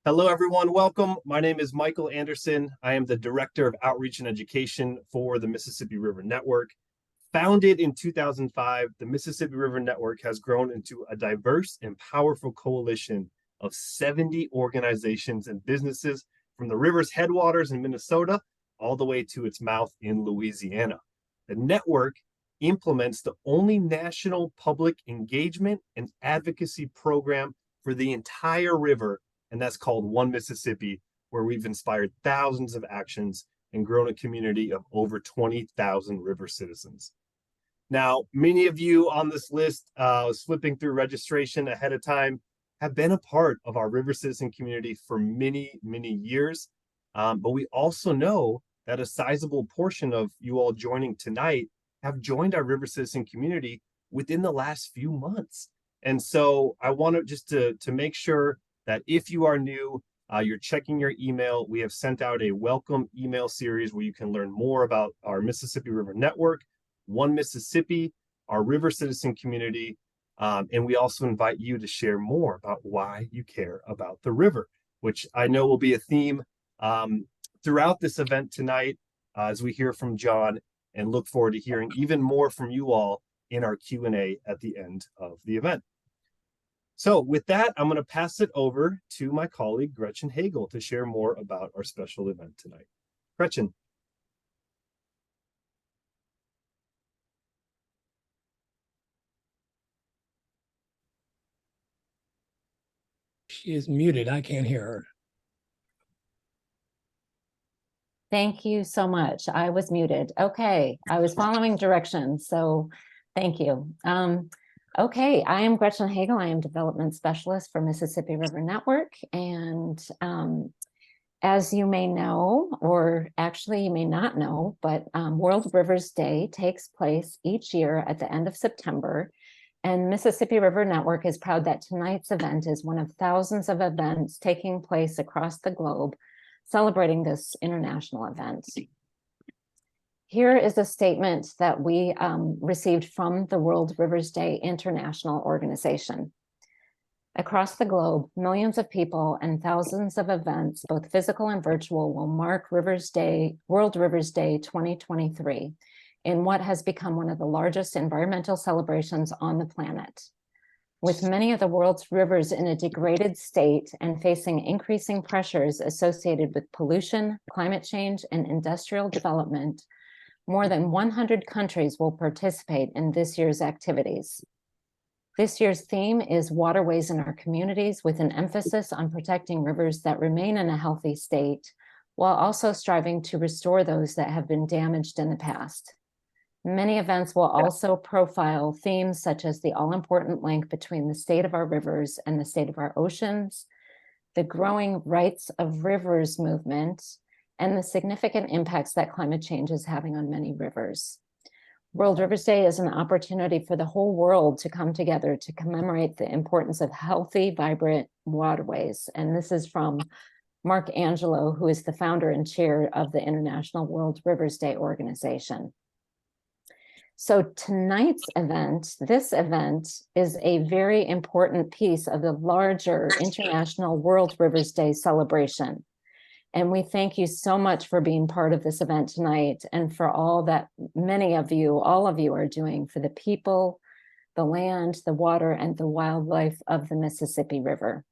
Hello, everyone. Welcome. My name is Michael Anderson. I am the Director of Outreach and Education for the Mississippi River Network. Founded in 2005, the Mississippi River Network has grown into a diverse and powerful coalition of 70 organizations and businesses from the river's headwaters in Minnesota all the way to its mouth in Louisiana. The network implements the only national public engagement and advocacy program for the entire river, and that's called One Mississippi, where we've inspired thousands of actions and grown a community of over 20,000 river citizens. Now, many of you on this list, flipping through registration ahead of time, have been a part of our river citizen community for many, many years. But we also know that a sizable portion of you all joining tonight have joined our river citizen community within the last few months. And so I want to just to make sure that if you are new, you're checking your email. We have sent out a welcome email series where you can learn more about our Mississippi River Network, One Mississippi, our river citizen community, and we also invite you to share more about why you care about the river, which I know will be a theme throughout this event tonight as we hear from John, and look forward to hearing even more from you all in our Q&A at the end of the event. So with that, I'm going to pass it over to my colleague, Gretchen Hagel, to share more about our special event tonight. Gretchen. She is muted. I can't hear her. Thank you so much. I was muted. Okay, I was following directions, so thank you. Okay, I am Gretchen Hagel. I am Development Specialist for Mississippi River Network. And as you may know, or actually you may not know, but World Rivers Day takes place each year at the end of September. And Mississippi River Network is proud that tonight's event is one of thousands of events taking place across the globe celebrating this international event. Here is a statement that we received from the World Rivers Day International Organization. Across the globe, millions of people and thousands of events, both physical and virtual, will mark World Rivers Day 2023 in what has become one of the largest environmental celebrations on the planet. With many of the world's rivers in a degraded state and facing increasing pressures associated with pollution, climate change, and industrial development, more than 100 countries will participate in this year's activities. This year's theme is waterways in our communities, with an emphasis on protecting rivers that remain in a healthy state, while also striving to restore those that have been damaged in the past. Many events will also profile themes such as the all-important link between the state of our rivers and the state of our oceans, the growing rights of rivers movement, and the significant impacts that climate change is having on many rivers. World Rivers Day is an opportunity for the whole world to come together to commemorate the importance of healthy, vibrant waterways. And this is from Mark Angelo, who is the founder and chair of the International World Rivers Day organization. So tonight's event, this event is a very important piece of the larger International World Rivers Day celebration. And we thank you so much for being part of this event tonight, and for all that all of you are doing for the people, the land, the water, and the wildlife of the Mississippi River.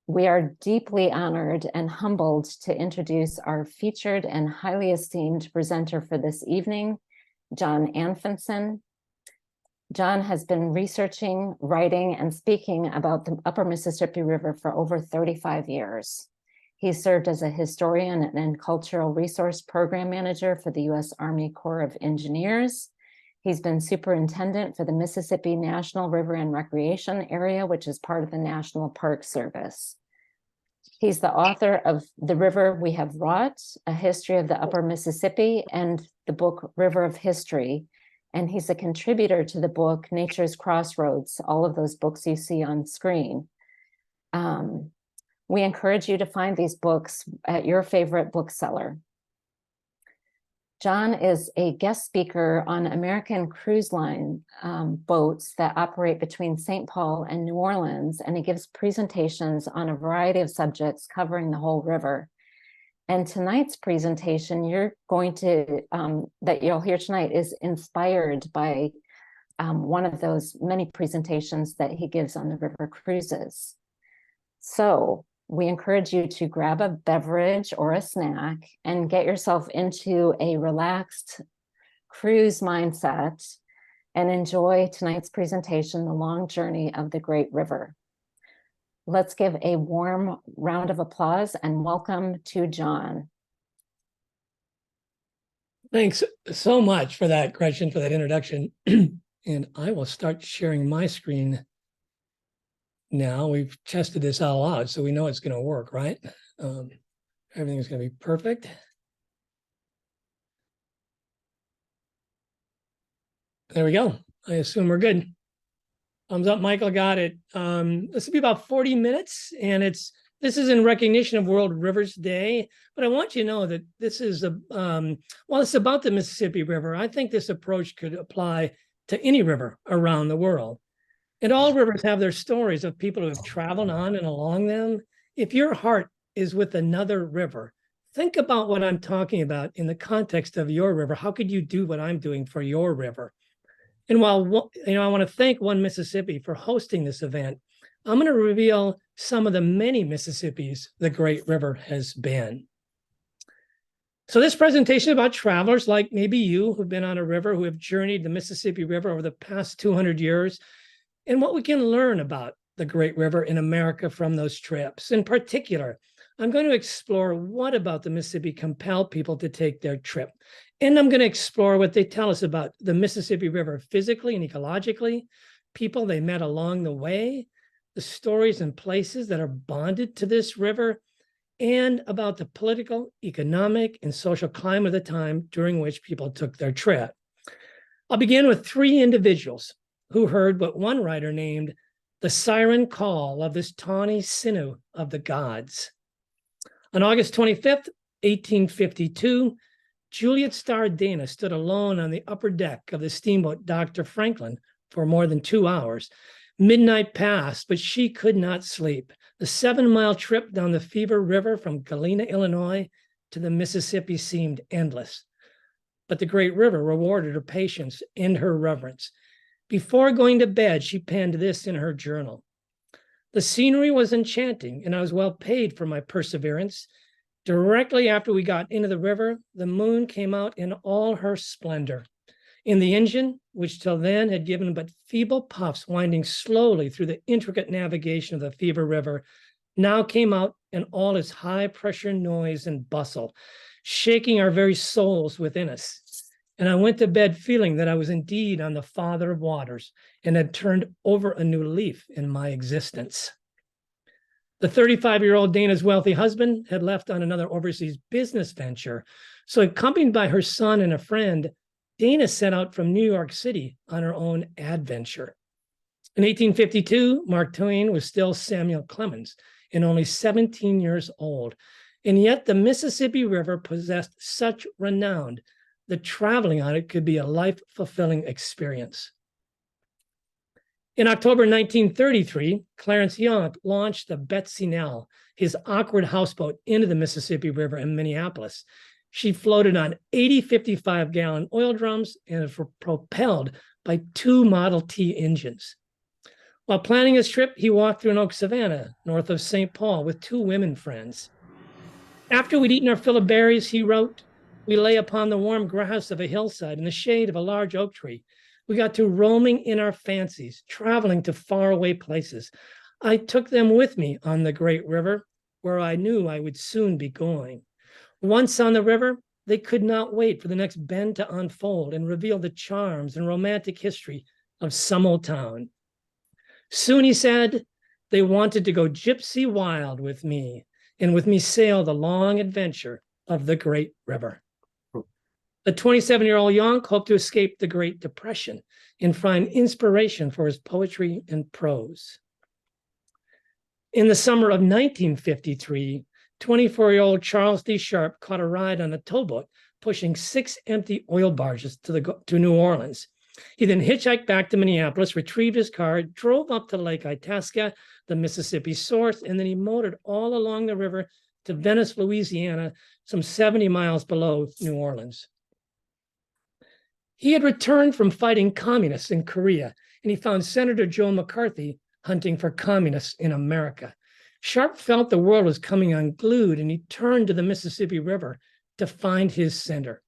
We are deeply honored and humbled to introduce our featured and highly esteemed presenter for this evening, John Anfinson. John has been researching, writing, and speaking about the Upper Mississippi River for over 35 years. He served as a historian and cultural resource program manager for the U.S. Army Corps of Engineers. He's been superintendent for the Mississippi National River and Recreation Area, which is part of the National Park Service. He's the author of The River We Have Wrought, A History of the Upper Mississippi, and the book River of History. And he's a contributor to the book Nature's Crossroads, all of those books you see on screen. We encourage you to find these books at your favorite bookseller. John is a guest speaker on American Cruise Line boats that operate between St. Paul and New Orleans, and he gives presentations on a variety of subjects covering the whole river. And tonight's presentation that you'll hear tonight is inspired by one of those many presentations that he gives on the river cruises. So we encourage you to grab a beverage or a snack and get yourself into a relaxed cruise mindset and enjoy tonight's presentation, The Long Journey of the Great River. Let's give a warm round of applause and welcome to John. Thanks so much for that, Gretchen, for that introduction. And I will start sharing my screen now. We've tested this all out, so we know it's going to work, right? Everything's going to be perfect. There we go. I assume we're good. Thumbs up, Michael, got it. This will be about 40 minutes, and this is in recognition of World Rivers Day. But I want you to know that this is while it's about the Mississippi River, I think this approach could apply to any river around the world. And all rivers have their stories of people who have traveled on and along them. If your heart is with another river, think about what I'm talking about in the context of your river. How could you do what I'm doing for your river? And while I want to thank One Mississippi for hosting this event, I'm going to reveal some of the many Mississippis the Great River has been. So this presentation is about travelers like maybe you who've been on a river, who have journeyed the Mississippi River over the past 200 years, and what we can learn about the Great River in America from those trips. In particular, I'm going to explore what about the Mississippi compelled people to take their trip. And I'm going to explore what they tell us about the Mississippi River physically and ecologically, people they met along the way, the stories and places that are bonded to this river, and about the political, economic, and social climate of the time during which people took their trip. I'll begin with three individuals who heard what one writer named the siren call of this tawny sinew of the gods. On August 25th, 1852, Juliet Starr Dana stood alone on the upper deck of the steamboat Dr. Franklin for more than 2 hours. Midnight passed, but she could not sleep. The 7-mile trip down the Fever River from Galena, Illinois to the Mississippi seemed endless. But the Great River rewarded her patience and her reverence. Before going to bed, she penned this in her journal. The scenery was enchanting, and I was well paid for my perseverance. Directly after we got into the river, the moon came out in all her splendor. In the engine, which till then had given but feeble puffs winding slowly through the intricate navigation of the Fever River, now came out in all its high-pressure noise and bustle, shaking our very souls within us. And I went to bed feeling that I was indeed on the Father of Waters and had turned over a new leaf in my existence. The 35-year-old Dana's wealthy husband had left on another overseas business venture. So accompanied by her son and a friend, Dana set out from New York City on her own adventure. In 1852, Mark Twain was still Samuel Clemens and only 17 years old. And yet the Mississippi River possessed such renown that traveling on it could be a life-fulfilling experience. In October 1933, Clarence Young launched the Betsy Nell, his awkward houseboat, into the Mississippi River in Minneapolis. She floated on 80 55-gallon oil drums and was propelled by 2 Model T engines. While planning his trip, he walked through an oak savanna north of St. Paul with 2 women friends. After we'd eaten our fill of berries, he wrote, we lay upon the warm grass of a hillside in the shade of a large oak tree. We got to roaming in our fancies, traveling to faraway places. I took them with me on the great river, where I knew I would soon be going. Once on the river, they could not wait for the next bend to unfold and reveal the charms and romantic history of some old town. Soon, he said, they wanted to go gypsy wild with me and with me sail the long adventure of the great river. The 27-year-old Young hoped to escape the Great Depression and find inspiration for his poetry and prose. In the summer of 1953, 24-year-old Charles D. Sharp caught a ride on a towboat pushing 6 empty oil barges to New Orleans. He then hitchhiked back to Minneapolis, retrieved his car, drove up to Lake Itasca, the Mississippi source, and then he motored all along the river to Venice, Louisiana, some 70 miles below New Orleans. He had returned from fighting communists in Korea, and he found Senator Joe McCarthy hunting for communists in America. Sharp felt the world was coming unglued, and he turned to the Mississippi River to find his center.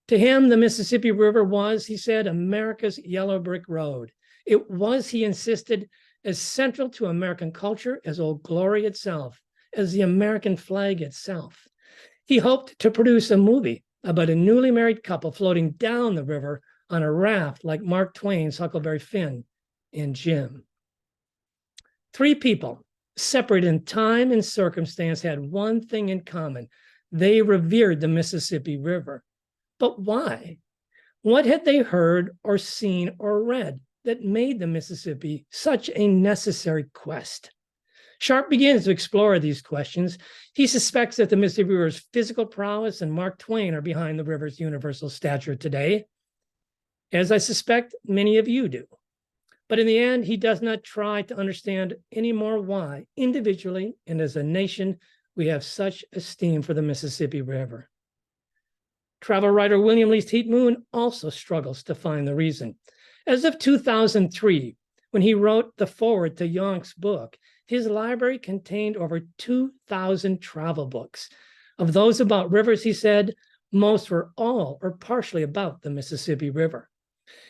To him, the Mississippi River was, he said, America's yellow brick road. It was, he insisted, as central to American culture as Old Glory itself, as the American flag itself. He hoped to produce a movie about a newly married couple floating down the river on a raft like Mark Twain's Huckleberry Finn and Jim. 3 people, separated in time and circumstance, had one thing in common. They revered the Mississippi River. But why? What had they heard or seen or read that made the Mississippi such a necessary quest? Sharp begins to explore these questions. He suspects that the Mississippi River's physical prowess and Mark Twain are behind the river's universal stature today, as I suspect many of you do. But in the end, he does not try to understand anymore why, individually and as a nation, we have such esteem for the Mississippi River. Travel writer William Least Heat Moon also struggles to find the reason. As of 2003, when he wrote the foreword to Yonk's book, his library contained over 2,000 travel books. Of those about rivers, he said, most were all or partially about the Mississippi River.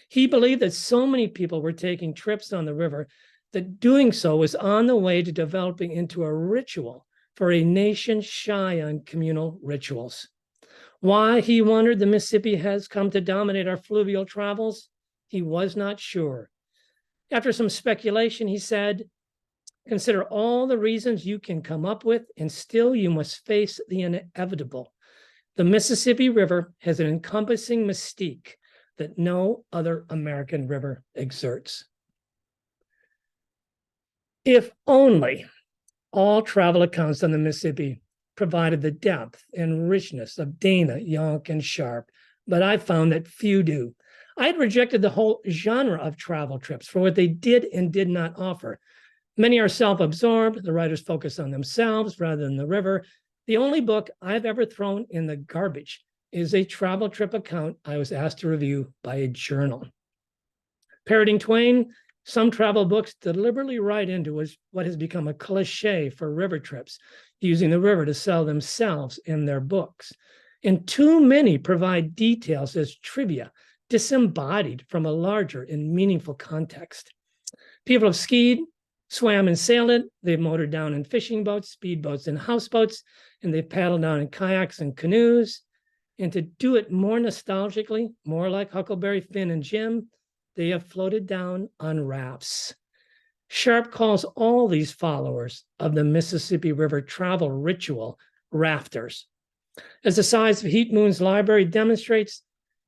He believed that so many people were taking trips on the river that doing so was on the way to developing into a ritual for a nation shy on communal rituals. Why, he wondered, the Mississippi has come to dominate our fluvial travels, he was not sure. After some speculation, he said, consider all the reasons you can come up with, and still you must face the inevitable. The Mississippi River has an encompassing mystique that no other American river exerts. If only all travel accounts on the Mississippi provided the depth and richness of Dana, Yonk, and Sharp, but I found that few do. I had rejected the whole genre of travel trips for what they did and did not offer. Many are self-absorbed. The writers focus on themselves rather than the river. The only book I've ever thrown in the garbage is a travel trip account I was asked to review by a journal. Parroting Twain, some travel books deliberately write into what has become a cliche for river trips, using the river to sell themselves in their books. And too many provide details as trivia, disembodied from a larger and meaningful context. People have skied, swam and sailed it. They've motored down in fishing boats, speedboats, and houseboats, and they've paddled down in kayaks and canoes. And to do it more nostalgically, more like Huckleberry Finn and Jim, they have floated down on rafts. Sharp calls all these followers of the Mississippi River travel ritual rafters. As the size of Heat Moon's library demonstrates,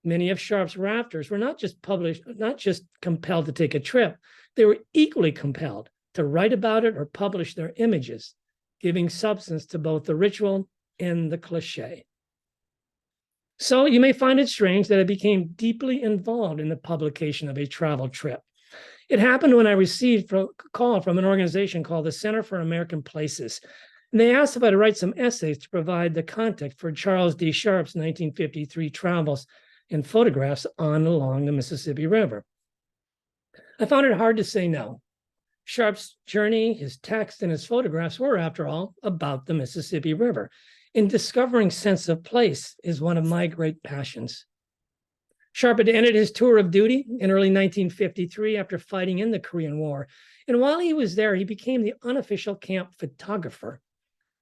many of Sharp's rafters were not just compelled to take a trip, they were equally compelled to write about it or publish their images, giving substance to both the ritual and the cliche. So you may find it strange that I became deeply involved in the publication of a travel trip. It happened when I received a call from an organization called the Center for American Places. And they asked if I'd write some essays to provide the context for Charles D. Sharp's 1953 travels and photographs on along the Mississippi River. I found it hard to say no. Sharp's journey, his text, and his photographs were, after all, about the Mississippi River. And discovering sense of place is one of my great passions. Sharp had ended his tour of duty in early 1953 after fighting in the Korean War. And while he was there, he became the unofficial camp photographer.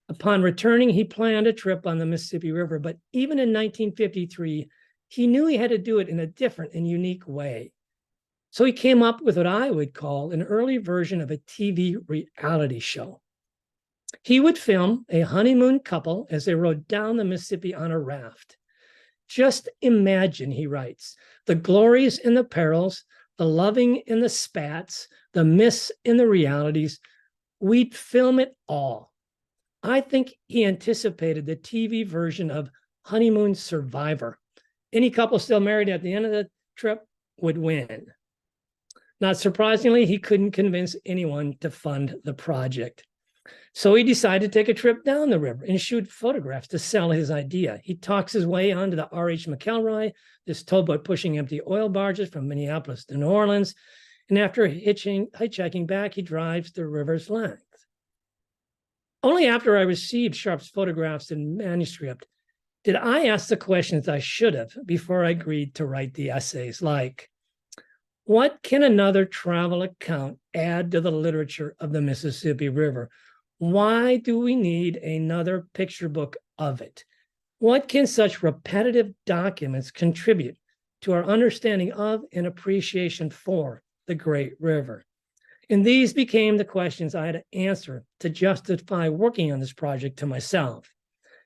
Upon returning, he planned a trip on the Mississippi River, but even in 1953, he knew he had to do it in a different and unique way. So he came up with what I would call an early version of a TV reality show. He would film a honeymoon couple as they rode down the Mississippi on a raft. Just imagine, he writes, the glories and the perils, the loving and the spats, the myths and the realities. We'd film it all. I think he anticipated the TV version of honeymoon survivor. Any couple still married at the end of the trip would win. Not surprisingly, he couldn't convince anyone to fund the project. So he decided to take a trip down the river and shoot photographs to sell his idea. He talks his way onto the R.H. McElroy, this towboat pushing empty oil barges from Minneapolis to New Orleans. And after hitchhiking back, he drives the river's length. Only after I received Sharp's photographs and manuscript did I ask the questions I should have before I agreed to write the essays, like, what can another travel account add to the literature of the Mississippi River? Why do we need another picture book of it? What can such repetitive documents contribute to our understanding of and appreciation for the Great River? And these became the questions I had to answer to justify working on this project to myself.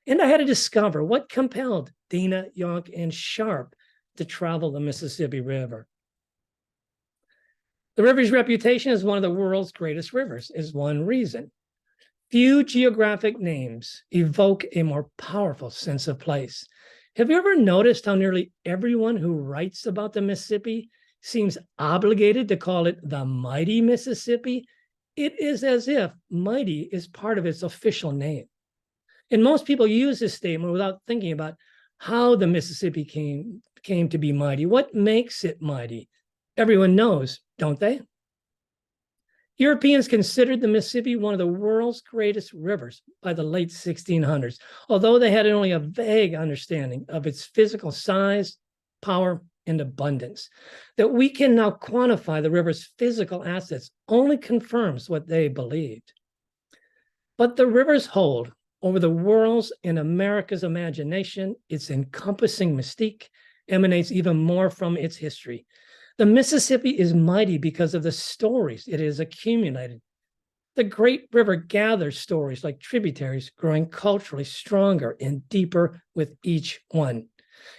And I had to discover what compelled Dana, Yonk, and Sharp to travel the Mississippi River. The river's reputation as one of the world's greatest rivers is one reason. Few geographic names evoke a more powerful sense of place. Have you ever noticed how nearly everyone who writes about the Mississippi seems obligated to call it the mighty Mississippi? It is as if mighty is part of its official name. And most people use this statement without thinking about how the Mississippi came to be mighty. What makes it mighty? Everyone knows, don't they? Europeans considered the Mississippi one of the world's greatest rivers by the late 1600s, although they had only a vague understanding of its physical size, power, and abundance. That we can now quantify the river's physical assets only confirms what they believed. But the river's hold over the world's and America's imagination, its encompassing mystique, emanates even more from its history. The Mississippi is mighty because of the stories it has accumulated. The great river gathers stories like tributaries, growing culturally stronger and deeper with each one.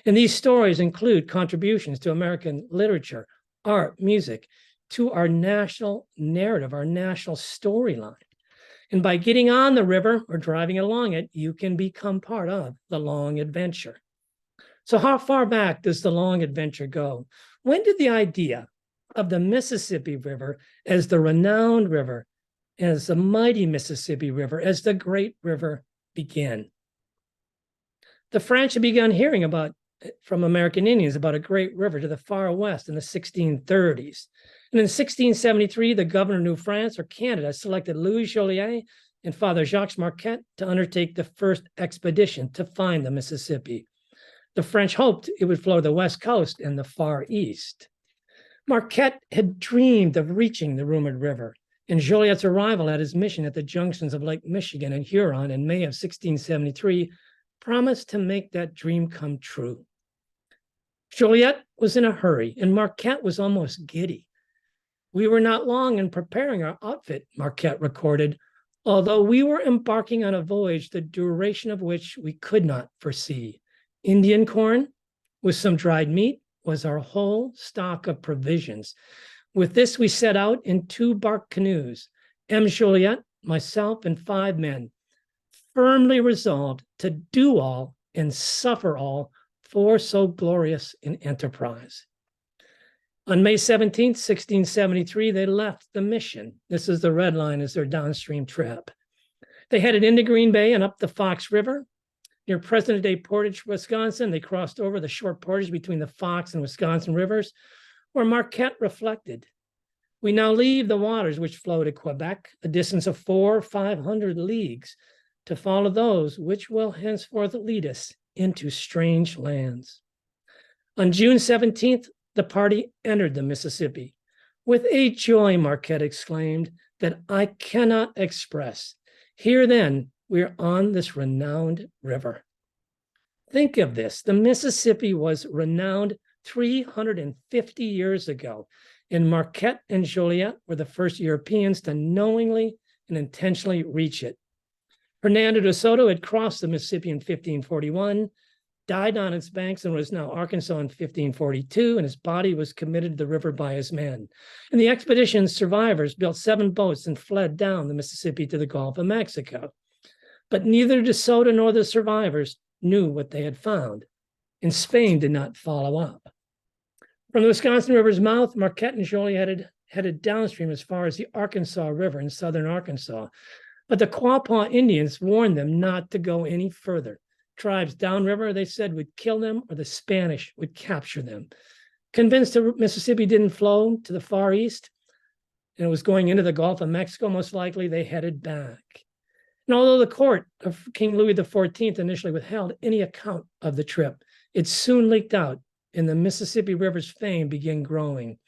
And these stories include contributions to American literature, art, music, to our national narrative, our national storyline. And by getting on the river or driving along it, you can become part of the long adventure. So how far back does the long adventure go? When did the idea of the Mississippi River as the renowned river, as the mighty Mississippi River, as the great river begin? The French had begun hearing from American Indians about a great river to the far west in the 1630s. And in 1673, the governor of New France or Canada selected Louis Joliet and Father Jacques Marquette to undertake the first expedition to find the Mississippi. The French hoped it would flow to the west coast and the far east. Marquette had dreamed of reaching the rumored river, and Joliet's arrival at his mission at the junctions of Lake Michigan and Huron in May of 1673 promised to make that dream come true. Joliet was in a hurry, and Marquette was almost giddy. We were not long in preparing our outfit, Marquette recorded, although we were embarking on a voyage the duration of which we could not foresee. Indian corn with some dried meat was our whole stock of provisions. With this, we set out in 2 bark canoes, M. Joliet, myself, and 5 men, firmly resolved to do all and suffer all for so glorious an enterprise. On May 17th, 1673, they left the mission. This is the red line as their downstream trip. They headed into Green Bay and up the Fox River. Near present-day Portage, Wisconsin, they crossed over the short portage between the Fox and Wisconsin rivers, where Marquette reflected, "We now leave the waters which flow to Quebec, a distance of 400 or 500 leagues, to follow those which will henceforth lead us into strange lands." On June 17th, the party entered the Mississippi with a joy, Marquette exclaimed, that I cannot express. Here then, we are on this renowned river. Think of this. The Mississippi was renowned 350 years ago, and Marquette and Joliet were the first Europeans to knowingly and intentionally reach it. Hernando de Soto had crossed the Mississippi in 1541, died on its banks and was now Arkansas in 1542, and his body was committed to the river by his men. And the expedition's survivors built 7 boats and fled down the Mississippi to the Gulf of Mexico. But neither De Soto nor the survivors knew what they had found, and Spain did not follow up. From the Wisconsin River's mouth, Marquette and Jolie headed downstream as far as the Arkansas River in southern Arkansas. But the Quapaw Indians warned them not to go any further. Tribes downriver, they said, would kill them or the Spanish would capture them. Convinced the Mississippi didn't flow to the far east and it was going into the Gulf of Mexico, most likely they headed back. And although the court of King Louis XIV initially withheld any account of the trip, it soon leaked out and the Mississippi River's fame began growing.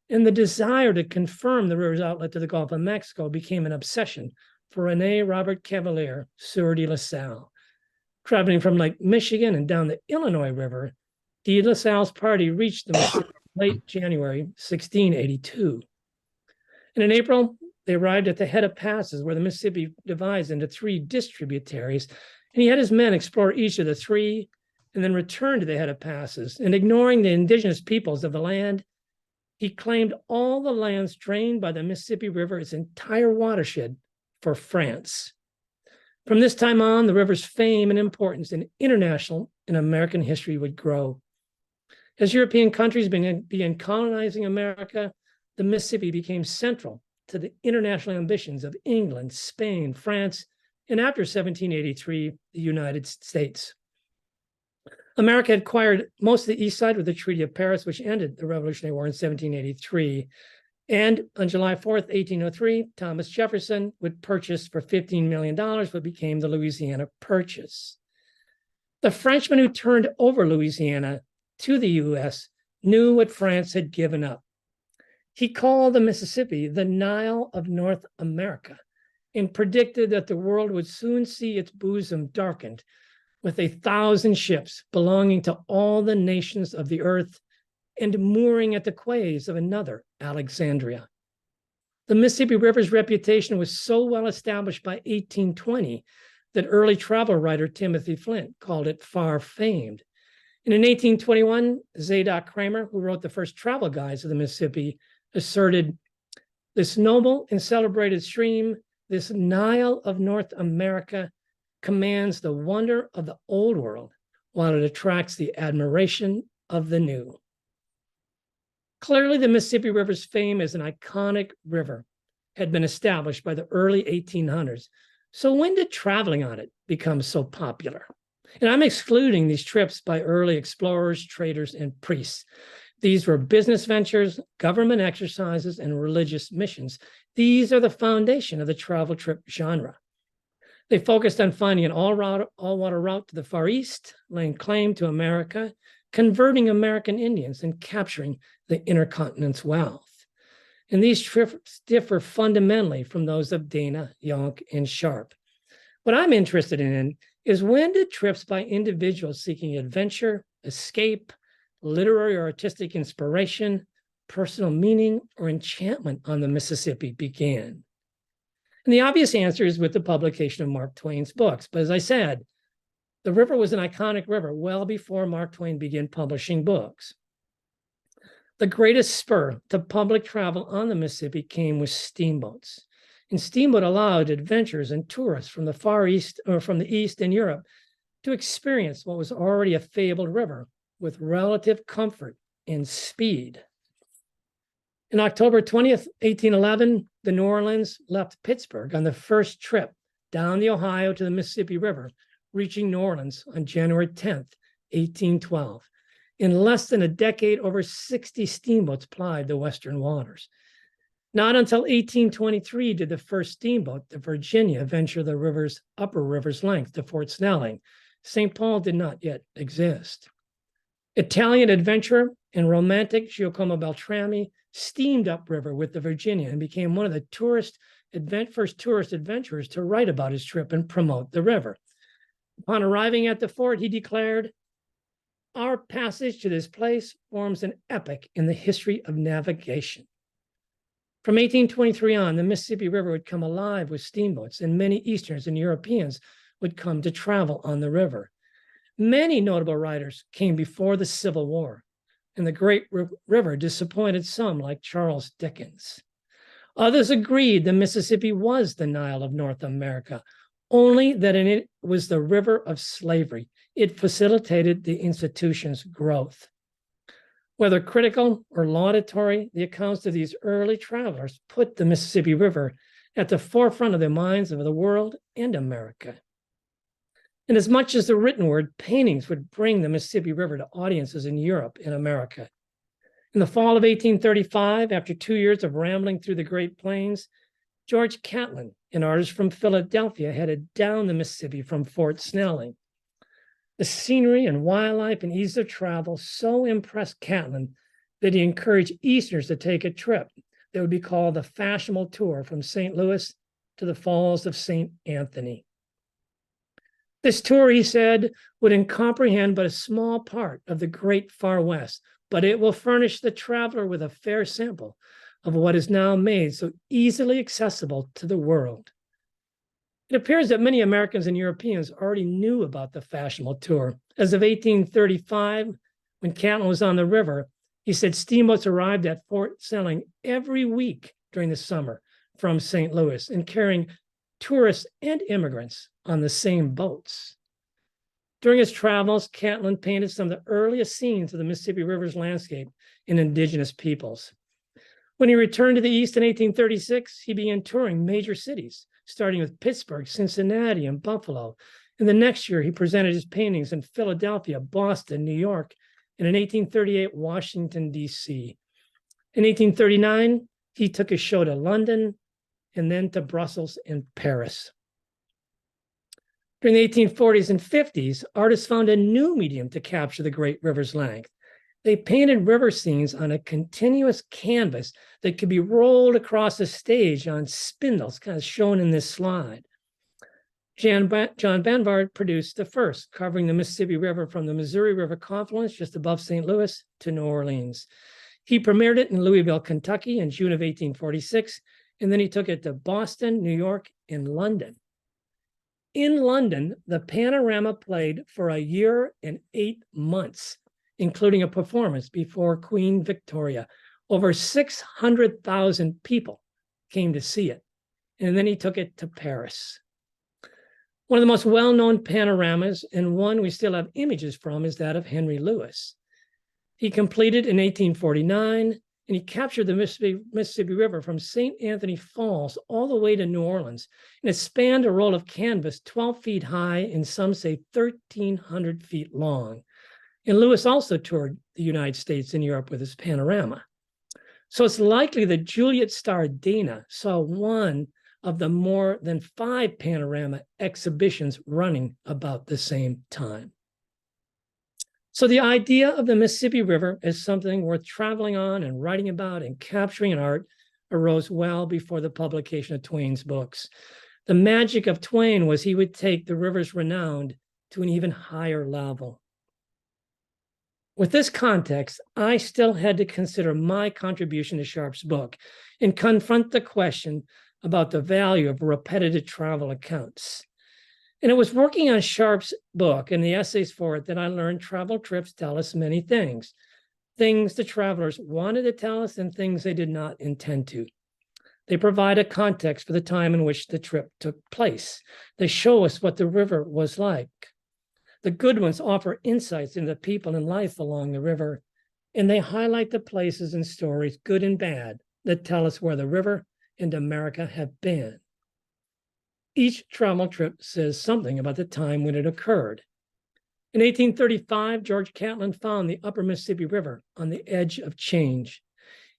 And the desire to confirm the river's outlet to the Gulf of Mexico became an obsession for René Robert Cavelier, Sieur de La Salle. Traveling from Lake Michigan and down the Illinois River, de La Salle's party reached the Mississippi late January 1682. And in April, they arrived at the head of passes where the Mississippi divides into 3 distributaries, and he had his men explore each of the 3 and then return to the head of passes. And ignoring the indigenous peoples of the land, he claimed all the lands drained by the Mississippi River, its entire watershed, for France. From this time on, the river's fame and importance in international and American history would grow. As European countries began colonizing America, the Mississippi became central to the international ambitions of England, Spain, France, and after 1783, the United States. America had acquired most of the east side with the Treaty of Paris, which ended the Revolutionary War in 1783. And on July 4th, 1803, Thomas Jefferson would purchase for $15 million what became the Louisiana Purchase. The Frenchman who turned over Louisiana to the U.S. knew what France had given up. He called the Mississippi the Nile of North America and predicted that the world would soon see its bosom darkened with 1,000 ships belonging to all the nations of the earth and mooring at the quays of another Alexandria. The Mississippi River's reputation was so well established by 1820 that early travel writer Timothy Flint called it far famed. And in 1821, Zadok Kramer, who wrote the first travel guides of the Mississippi, asserted, "This noble and celebrated stream, this Nile of North America, commands the wonder of the old world, while it attracts the admiration of the new." Clearly, the Mississippi River's fame as an iconic river had been established by the early 1800s. So when did traveling on it become so popular? And I'm excluding these trips by early explorers, traders, and priests. These were business ventures, government exercises, and religious missions. These are the foundation of the travel trip genre. They focused on finding an all-water route to the Far East, laying claim to America, converting American Indians, and capturing the intercontinent's wealth. And these trips differ fundamentally from those of Dana, Yonk, and Sharp. What I'm interested in is, when did trips by individuals seeking adventure, escape, literary or artistic inspiration, personal meaning, or enchantment on the Mississippi began? And the obvious answer is with the publication of Mark Twain's books. But as I said, the river was an iconic river well before Mark Twain began publishing books. The greatest spur to public travel on the Mississippi came with steamboats. And steamboat allowed adventurers and tourists from the Far East or from the East and Europe to experience what was already a fabled river with relative comfort and speed. On October 20th, 1811, the New Orleans left Pittsburgh on the first trip down the Ohio to the Mississippi River, reaching New Orleans on January 10th, 1812. In less than a decade, over 60 steamboats plied the western waters. Not until 1823 did the first steamboat, the Virginia, venture the upper river's length to Fort Snelling. St. Paul did not yet exist. Italian adventurer and romantic Giacomo Beltrami steamed upriver with the Virginia and became one of the first tourist adventurers to write about his trip and promote the river. Upon arriving at the fort, he declared, "Our passage to this place forms an epoch in the history of navigation." From 1823 on, the Mississippi River would come alive with steamboats, and many Easterners and Europeans would come to travel on the river. Many notable writers came before the Civil War, and the great river disappointed some, like Charles Dickens. Others agreed the Mississippi was the Nile of North America, only that it was the river of slavery, it facilitated the institution's growth. Whether critical or laudatory, the accounts of these early travelers put the Mississippi River at the forefront of the minds of the world and America. And as much as the written word, paintings would bring the Mississippi River to audiences in Europe and America. In the fall of 1835, after 2 years of rambling through the Great Plains, George Catlin, an artist from Philadelphia, headed down the Mississippi from Fort Snelling. The scenery and wildlife and ease of travel so impressed Catlin that he encouraged Easterners to take a trip that would be called the Fashionable Tour from St. Louis to the Falls of St. Anthony. This tour, he said, would comprehend but a small part of the great far west, but it will furnish the traveler with a fair sample of what is now made so easily accessible to the world. It appears that many Americans and Europeans already knew about the Fashionable Tour. As of 1835, when Catlin was on the river, he said steamboats arrived at Fort Snelling every week during the summer from St. Louis and carrying tourists and immigrants on the same boats. During his travels, Catlin painted some of the earliest scenes of the Mississippi River's landscape and indigenous peoples. When he returned to the East in 1836, he began touring major cities, starting with Pittsburgh, Cincinnati, and Buffalo. And the next year, he presented his paintings in Philadelphia, Boston, New York, and in 1838, Washington, D.C. In 1839, he took his show to London and then to Brussels and Paris. During the 1840s and 50s, artists found a new medium to capture the great river's length. They painted river scenes on a continuous canvas that could be rolled across the stage on spindles, kind of shown in this slide. John Banvard produced the first, covering the Mississippi River from the Missouri River confluence just above St. Louis to New Orleans. He premiered it in Louisville, Kentucky in June of 1846, and then he took it to Boston, New York, and London. In London, the panorama played for 1 year and 8 months, including a performance before Queen Victoria. Over 600,000 people came to see it. And then he took it to Paris. One of the most well-known panoramas, and one we still have images from, is that of Henry Lewis. He completed in 1849, and he captured the Mississippi River from St. Anthony Falls all the way to New Orleans. And it spanned a roll of canvas 12 feet high and some say 1,300 feet long. And Lewis also toured the United States and Europe with his panorama. So it's likely that Juliet Starr Dana saw one of the more than 5 panorama exhibitions running about the same time. So the idea of the Mississippi River as something worth traveling on and writing about and capturing in art arose well before the publication of Twain's books. The magic of Twain was he would take the river's renown to an even higher level. With this context, I still had to consider my contribution to Sharp's book and confront the question about the value of repetitive travel accounts. And it was working on Sharp's book and the essays for it that I learned travel trips tell us many things. Things the travelers wanted to tell us and things they did not intend to. They provide a context for the time in which the trip took place. They show us what the river was like. The good ones offer insights into people and life along the river, and they highlight the places and stories, good and bad, that tell us where the river and America have been. Each travel trip says something about the time when it occurred. In 1835, George Catlin found the upper Mississippi River on the edge of change.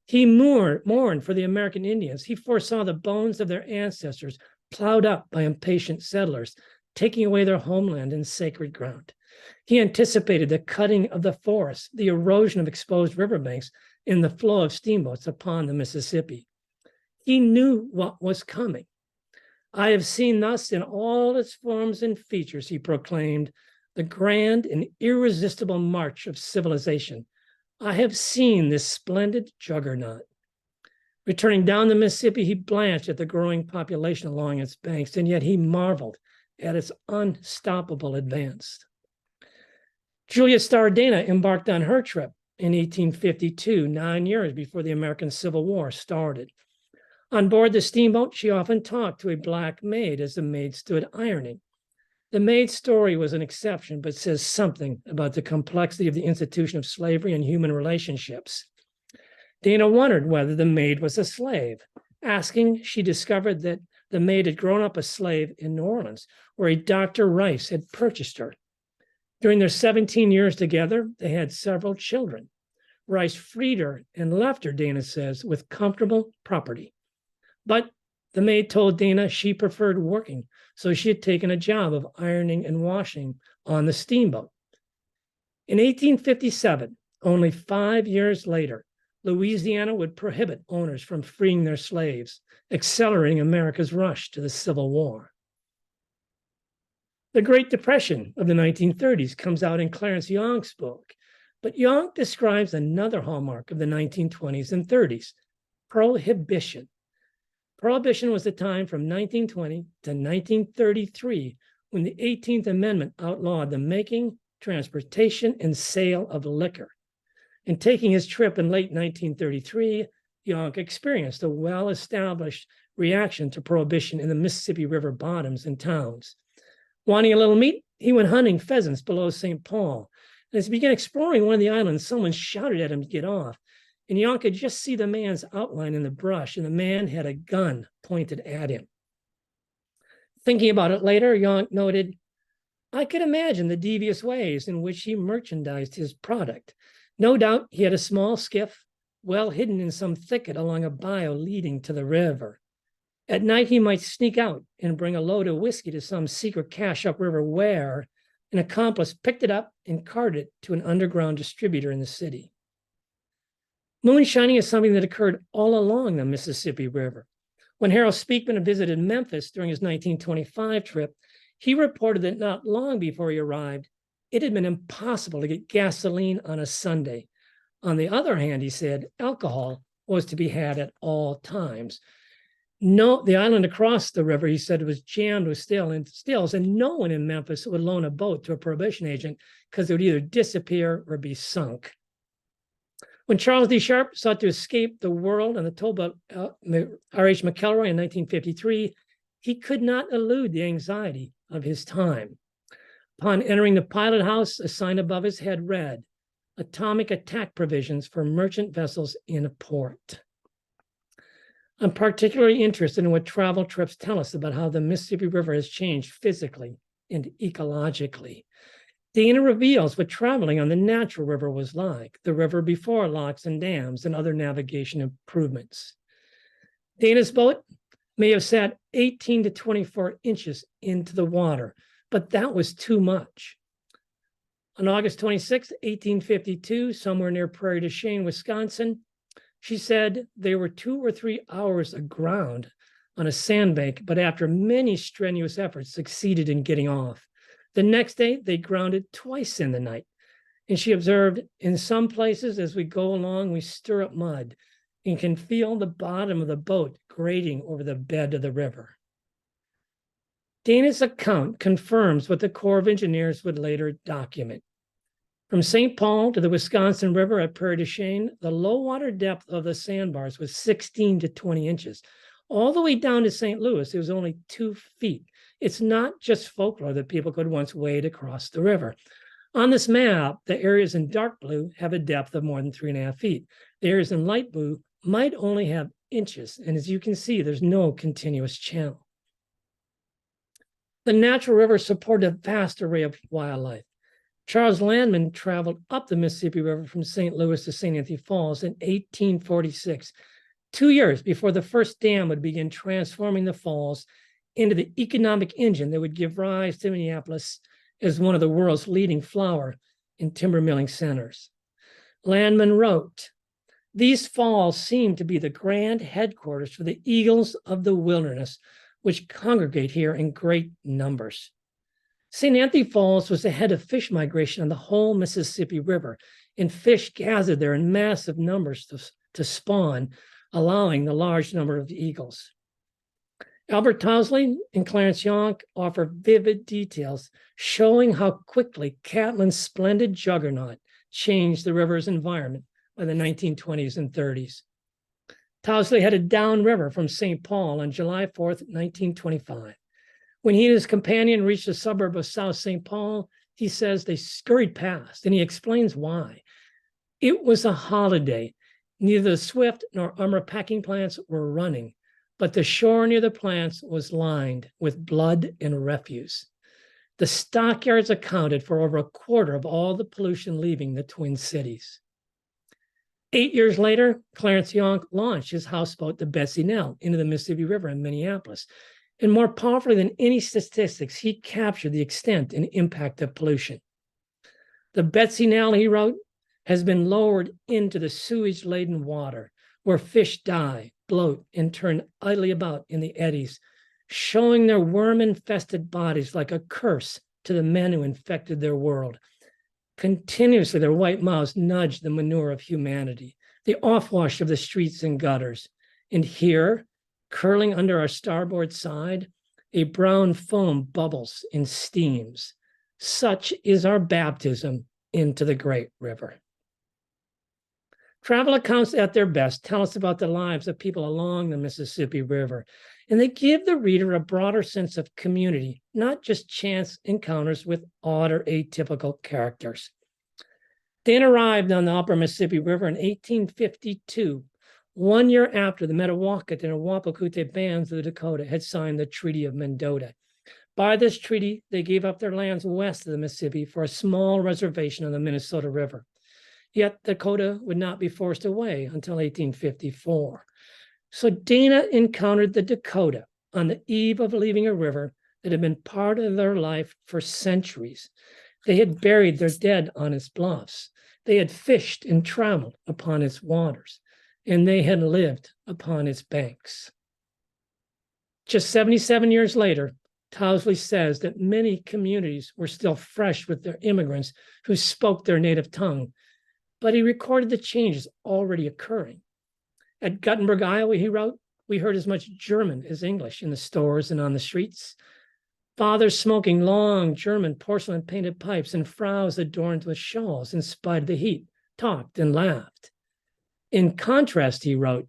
He mourned for the American Indians. He foresaw the bones of their ancestors plowed up by impatient settlers, taking away their homeland and sacred ground. He anticipated the cutting of the forests, the erosion of exposed riverbanks, and the flow of steamboats upon the Mississippi. He knew what was coming. I have seen thus in all its forms and features, he proclaimed, the grand and irresistible march of civilization. I have seen this splendid juggernaut. Returning down the Mississippi, he blanched at the growing population along its banks, and yet he marveled at its unstoppable advance. Juliet Starr Dana embarked on her trip in 1852, 9 years before the American Civil War started. On board the steamboat, she often talked to a black maid as the maid stood ironing. The maid's story was an exception, but says something about the complexity of the institution of slavery and human relationships. Dana wondered whether the maid was a slave. Asking, she discovered that the maid had grown up a slave in New Orleans, where a Dr. Rice had purchased her. During their 17 years together, they had several children. Rice freed her and left her, Dana says, with comfortable property. But the maid told Dana she preferred working, so she had taken a job of ironing and washing on the steamboat. In 1857, only 5 years later, Louisiana would prohibit owners from freeing their slaves, accelerating America's rush to the Civil War. The Great Depression of the 1930s comes out in Clarence Young's book, but Young describes another hallmark of the 1920s and 30s, prohibition. Prohibition was the time from 1920 to 1933 when the 18th Amendment outlawed the making, transportation, and sale of liquor. In taking his trip in late 1933, Young experienced a well-established reaction to prohibition in the Mississippi River bottoms and towns. Wanting a little meat, he went hunting pheasants below St. Paul. And as he began exploring one of the islands, someone shouted at him to get off. And Young could just see the man's outline in the brush, and the man had a gun pointed at him. Thinking about it later, Young noted, I could imagine the devious ways in which he merchandised his product. No doubt he had a small skiff, well hidden in some thicket along a bayou leading to the river. At night, he might sneak out and bring a load of whiskey to some secret cache upriver where an accomplice picked it up and carted it to an underground distributor in the city. Moonshining is something that occurred all along the Mississippi River. When Harold Speakman visited Memphis during his 1925 trip, he reported that not long before he arrived, it had been impossible to get gasoline on a Sunday. On the other hand, he said, alcohol was to be had at all times. No, the island across the river, he said, was jammed with stills, and no one in Memphis would loan a boat to a prohibition agent because it would either disappear or be sunk. When Charles D. Sharp sought to escape the world on the towboat R.H. McElroy in 1953, he could not elude the anxiety of his time. Upon entering the pilot house, a sign above his head read, Atomic Attack Provisions for Merchant Vessels in a Port. I'm particularly interested in what travel trips tell us about how the Mississippi River has changed physically and ecologically. Dana reveals what traveling on the natural river was like, the river before locks and dams and other navigation improvements. Dana's boat may have sat 18 to 24 inches into the water, but that was too much. On August 26, 1852, somewhere near Prairie du Chien, Wisconsin, she said they were 2 or 3 hours aground on a sandbank, but after many strenuous efforts, succeeded in getting off. The next day, they grounded twice in the night. And she observed, in some places, as we go along, we stir up mud and can feel the bottom of the boat grating over the bed of the river. Dana's account confirms what the Corps of Engineers would later document. From St. Paul to the Wisconsin River at Prairie du Chien, the low water depth of the sandbars was 16 to 20 inches. All the way down to St. Louis, it was only 2 feet. It's not just folklore that people could once wade across the river. On this map, the areas in dark blue have a depth of more than 3.5 feet. The areas in light blue might only have inches. And as you can see, there's no continuous channel. The natural river supported a vast array of wildlife. Charles Landman traveled up the Mississippi River from St. Louis to St. Anthony Falls in 1846, 2 years before the first dam would begin transforming the falls into the economic engine that would give rise to Minneapolis as one of the world's leading flour and timber milling centers. Landman wrote, "These falls seem to be the grand headquarters for the eagles of the wilderness, which congregate here in great numbers." St. Anthony Falls was the head of fish migration on the whole Mississippi River, and fish gathered there in massive numbers to spawn, allowing the large number of eagles. Albert Tousley and Clarence Young offer vivid details showing how quickly Catlin's splendid juggernaut changed the river's environment by the 1920s and 30s. Tousley headed downriver from St. Paul on July 4th, 1925. When he and his companion reached the suburb of South St. Paul, he says they scurried past, and he explains why. It was a holiday. Neither the Swift nor Armour packing plants were running, but the shore near the plants was lined with blood and refuse. The stockyards accounted for over a quarter of all the pollution leaving the Twin Cities. 8 years later, Clarence Young launched his houseboat, the Betsy Nell, into the Mississippi River in Minneapolis. And more powerfully than any statistics, he captured the extent and impact of pollution. The Betsy Nell, he wrote, has been lowered into the sewage-laden water where fish die, bloat, and turn idly about in the eddies, showing their worm-infested bodies like a curse to the men who infected their world. Continuously, their white mouths nudge the manure of humanity, the offwash of the streets and gutters. And here, curling under our starboard side, a brown foam bubbles and steams. Such is our baptism into the great river. Travel accounts at their best tell us about the lives of people along the Mississippi River, and they give the reader a broader sense of community, not just chance encounters with odd or atypical characters. Dan arrived on the upper Mississippi River in 1852, 1 year after the Metawakat and Wapakute bands of the Dakota had signed the Treaty of Mendota. By this treaty, they gave up their lands west of the Mississippi for a small reservation on the Minnesota River. Yet Dakota would not be forced away until 1854. So Dana encountered the Dakota on the eve of leaving a river that had been part of their life for centuries. They had buried their dead on its bluffs. They had fished and traveled upon its waters, and they had lived upon its banks. Just 77 years later, Tousley says that many communities were still fresh with their immigrants who spoke their native tongue, but he recorded the changes already occurring. At Guttenberg, Iowa, he wrote, "We heard as much German as English in the stores and on the streets. Fathers smoking long German porcelain painted pipes and frous adorned with shawls in spite of the heat, talked and laughed." In contrast, he wrote,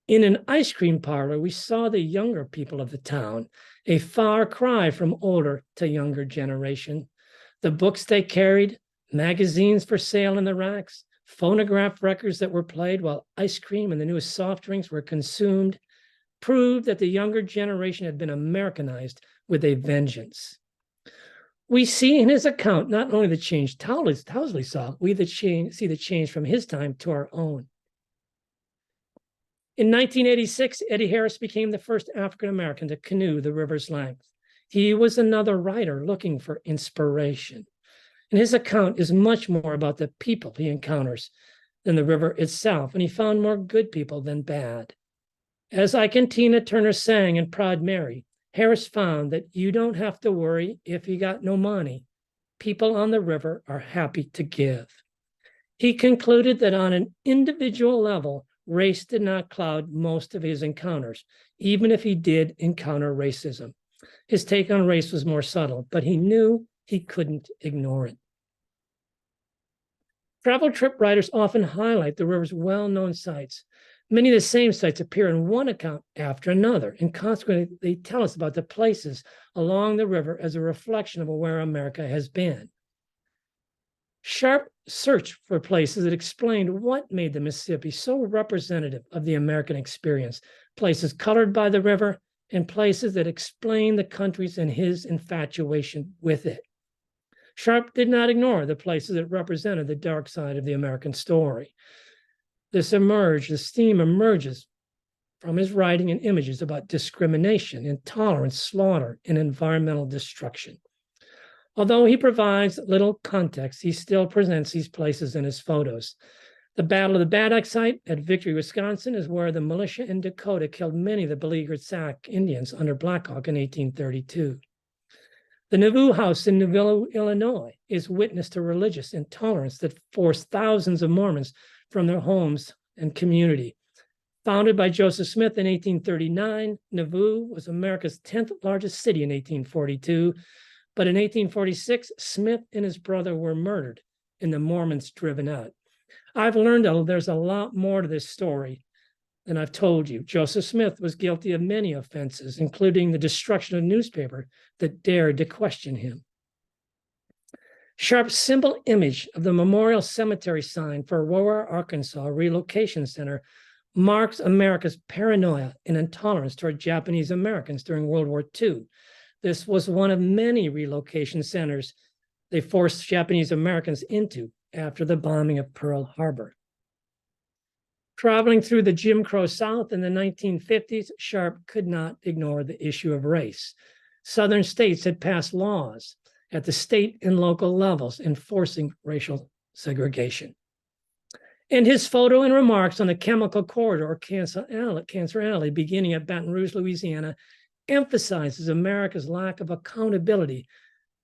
"In an ice cream parlor, we saw the younger people of the town, a far cry from older to younger generation. The books they carried, magazines for sale in the racks, phonograph records that were played while ice cream and the newest soft drinks were consumed, proved that the younger generation had been Americanized with a vengeance." We see in his account not only the change Tousley saw, we see the change from his time to our own. In 1986, Eddie Harris became the first African-American to canoe the river's length. He was another writer looking for inspiration. And his account is much more about the people he encounters than the river itself, and he found more good people than bad. As Tina Turner sang in Proud Mary, Harris found that you don't have to worry if you got no money. People on the river are happy to give. He concluded that on an individual level, race did not cloud most of his encounters, even if he did encounter racism. His take on race was more subtle, but he knew he couldn't ignore it. Travel trip writers often highlight the river's well-known sites. Many of the same sites appear in one account after another, and consequently, they tell us about the places along the river as a reflection of where America has been. Sharp searched for places that explained what made the Mississippi so representative of the American experience, places colored by the river and places that explain the countries and his infatuation with it. Sharp did not ignore the places that represented the dark side of the American story. This theme emerges from his writing and images about discrimination, intolerance, slaughter, and environmental destruction. Although he provides little context, he still presents these places in his photos. The Battle of the Bad Axe site at Victory, Wisconsin, is where the militia in Dakota killed many of the beleaguered Sac Indians under Black Hawk in 1832. The Nauvoo House in Nauvoo, Illinois, is witness to religious intolerance that forced thousands of Mormons from their homes and community. Founded by Joseph Smith in 1839, Nauvoo was America's 10th largest city in 1842, but in 1846, Smith and his brother were murdered and the Mormons driven out. I've learned there's a lot more to this story, And I've told you, Joseph Smith was guilty of many offenses, including the destruction of a newspaper that dared to question him. Sharp's simple image of the Memorial Cemetery sign for Aurora, Arkansas Relocation Center marks America's paranoia and intolerance toward Japanese Americans during World War II. This was one of many relocation centers they forced Japanese Americans into after the bombing of Pearl Harbor. Traveling through the Jim Crow South in the 1950s, Sharp could not ignore the issue of race. Southern states had passed laws at the state and local levels enforcing racial segregation. And his photo and remarks on the Chemical Corridor, Cancer Alley, beginning at Baton Rouge, Louisiana, emphasizes America's lack of accountability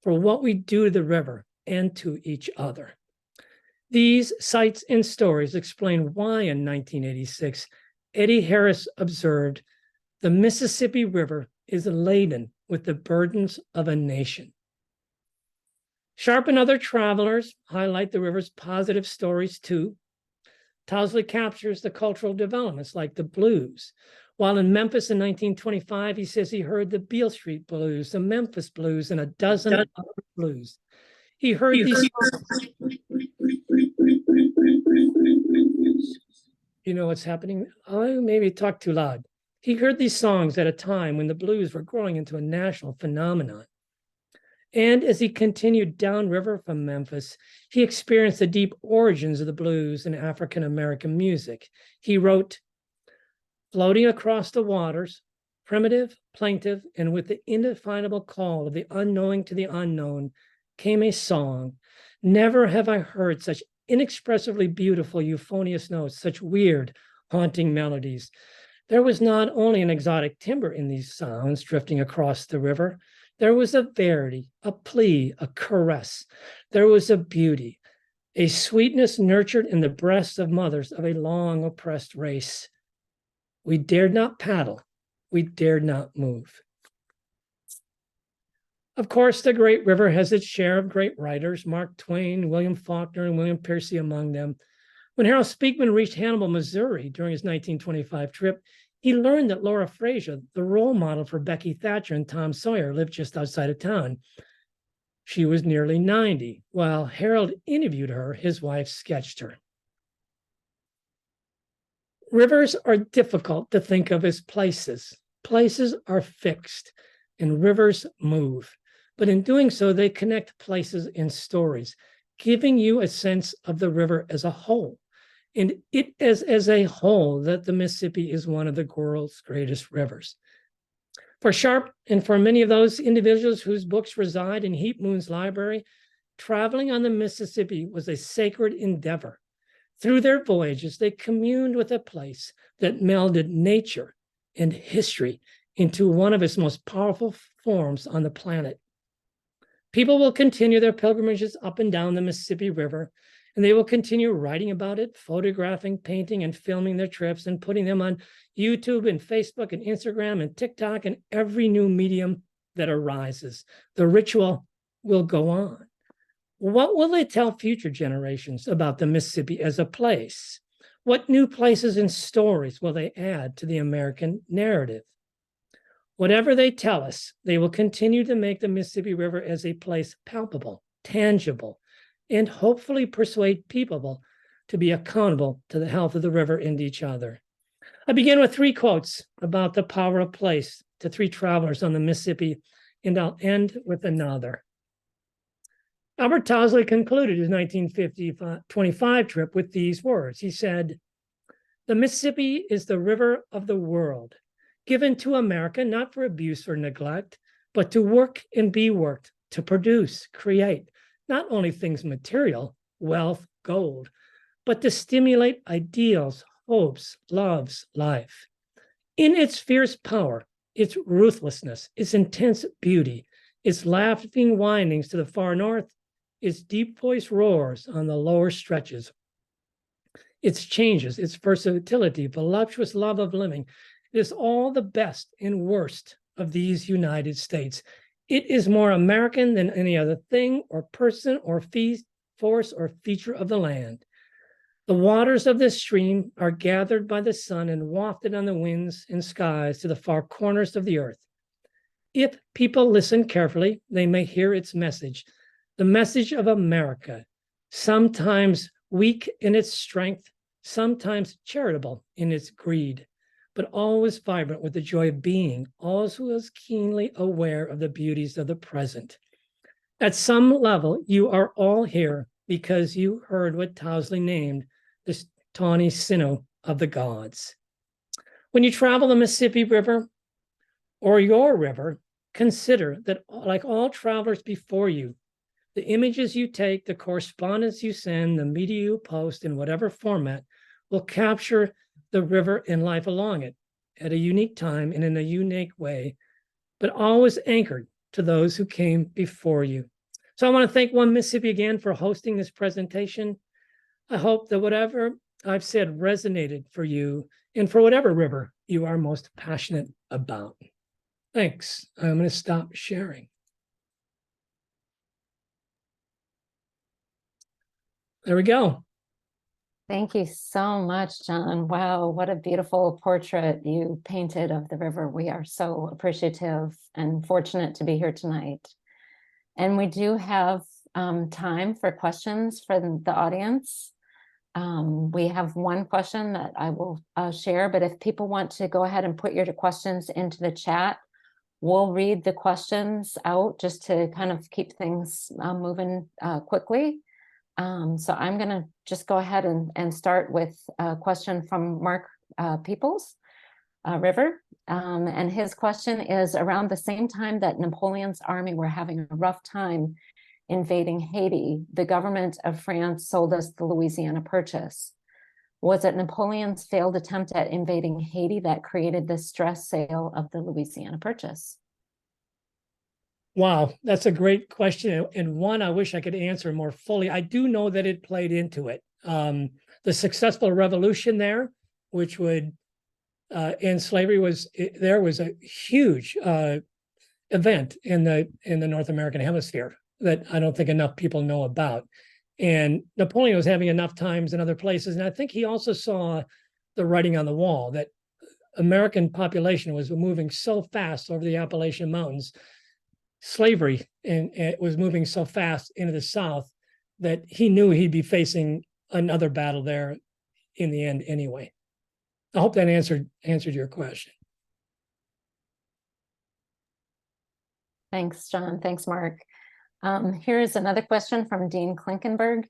for what we do to the river and to each other. These sights and stories explain why in 1986, Eddie Harris observed, "The Mississippi River is laden with the burdens of a nation." Sharp and other travelers highlight the river's positive stories too. Towsley captures the cultural developments like the blues. While in Memphis in 1925, he says he heard the Beale Street Blues, the Memphis Blues, and a dozen other blues. He heard these. You know what's happening? Oh, maybe talk too loud. He heard these songs at a time when the blues were growing into a national phenomenon. And as he continued downriver from Memphis, he experienced the deep origins of the blues and African-American music. He wrote, "Floating across the waters, primitive, plaintive, and with the indefinable call of the unknowing to the unknown, came a song. Never have I heard such inexpressively beautiful euphonious notes, such weird, haunting melodies. There was not only an exotic timbre in these sounds drifting across the river, there was a verity, a plea, a caress. There was a beauty, a sweetness nurtured in the breasts of mothers of a long oppressed race. We dared not paddle, we dared not move." Of course, the great river has its share of great writers, Mark Twain, William Faulkner, and William Piercy among them. When Harold Speakman reached Hannibal, Missouri during his 1925 trip, he learned that Laura Frazier, the role model for Becky Thatcher and Tom Sawyer, lived just outside of town. She was nearly 90. While Harold interviewed her, his wife sketched her. Rivers are difficult to think of as places. Places are fixed, and rivers move. But in doing so, they connect places and stories, giving you a sense of the river as a whole. And it is as a whole that the Mississippi is one of the world's greatest rivers. For Sharp and for many of those individuals whose books reside in Heap Moon's library, traveling on the Mississippi was a sacred endeavor. Through their voyages, they communed with a place that melded nature and history into one of its most powerful forms on the planet. People will continue their pilgrimages up and down the Mississippi River, and they will continue writing about it, photographing, painting, and filming their trips and putting them on YouTube and Facebook and Instagram and TikTok and every new medium that arises. The ritual will go on. What will they tell future generations about the Mississippi as a place? What new places and stories will they add to the American narrative? Whatever they tell us, they will continue to make the Mississippi River as a place palpable, tangible, and hopefully persuade people to be accountable to the health of the river and each other. I begin with 3 quotes about the power of place to 3 travelers on the Mississippi, and I'll end with another. Albert Towsley concluded his 1925 trip with these words. He said, "The Mississippi is the river of the world, given to America not for abuse or neglect, but to work and be worked, to produce, create, not only things material, wealth, gold, but to stimulate ideals, hopes, loves, life. In its fierce power, its ruthlessness, its intense beauty, its laughing windings to the far north, its deep voice roars on the lower stretches, its changes, its versatility, voluptuous love of living, it is all the best and worst of these United States. It is more American than any other thing or person or force or feature of the land. The waters of this stream are gathered by the sun and wafted on the winds and skies to the far corners of the earth. If people listen carefully, they may hear its message, the message of America, sometimes weak in its strength, sometimes charitable in its greed, but always vibrant with the joy of being, always keenly aware of the beauties of the present. At some level, you are all here because you heard what Towsley named the tawny sinew of the gods. When you travel the Mississippi River or your river, consider that, like all travelers before you, the images you take, the correspondence you send, the media you post in whatever format will capture the river and life along it at a unique time and in a unique way, but always anchored to those who came before you. So I want to thank One Mississippi again for hosting this presentation. I hope that whatever I've said resonated for you and for whatever river you are most passionate about. Thanks. I'm going to stop sharing. There we go. Thank you so much, John. Wow, what a beautiful portrait you painted of the river. We are so appreciative and fortunate to be here tonight. And we do have time for questions for the audience. We have one question that I will share, but if people want to go ahead and put your questions into the chat, we'll read the questions out just to kind of keep things moving quickly. So I'm going to just go ahead and start with a question from Mark Peoples, River. And his question is, around the same time that Napoleon's army were having a rough time invading Haiti, the government of France sold us the Louisiana Purchase. Was it Napoleon's failed attempt at invading Haiti that created the stress sale of the Louisiana Purchase? Wow, that's a great question, and one I wish I could answer more fully. I do know that it played into it. The successful revolution there, which would end slavery, was a huge event in the North American hemisphere that I don't think enough people know about. And Napoleon was having enough times in other places, and I think he also saw the writing on the wall that American population was moving so fast over the Appalachian Mountains. Slavery and it was moving so fast into the South that he knew he'd be facing another battle there in the end anyway. I hope that answered your question. Thanks, John. Thanks, Mark. Here's another question from Dean Klinkenberg.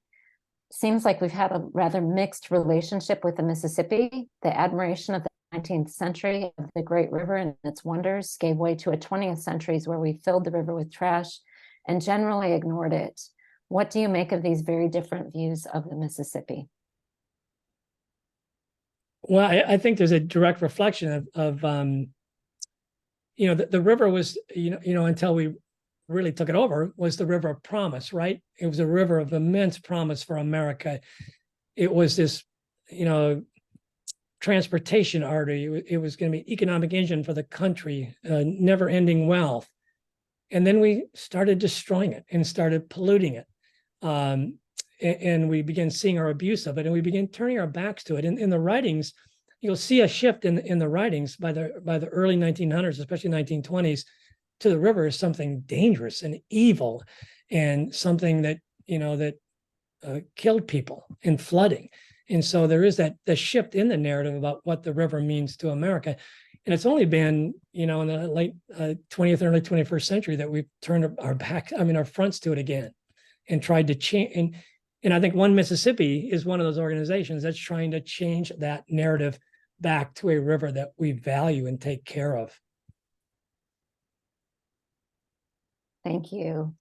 Seems like we've had a rather mixed relationship with the Mississippi. The admiration of the 19th century of the great river and its wonders gave way to a 20th century where we filled the river with trash and generally ignored it. What do you make of these very different views of the Mississippi? Well, I think there's a direct reflection of the river was, until we really took it over, was the river of promise, right? It was a river of immense promise for America. It was this, transportation artery. It was going to be economic engine for the country, never-ending wealth. And then we started destroying it and started polluting it. And we began seeing our abuse of it, and we began turning our backs to it. In the writings, you'll see a shift in the writings by the early 1900s, especially 1920s, to the river as something dangerous and evil, and something that killed people in flooding. And so there is the shift in the narrative about what the river means to America. And it's only been, in the late 20th, early 21st century that we've turned our fronts to it again and tried to change. And I think One Mississippi is one of those organizations that's trying to change that narrative back to a river that we value and take care of. Thank you.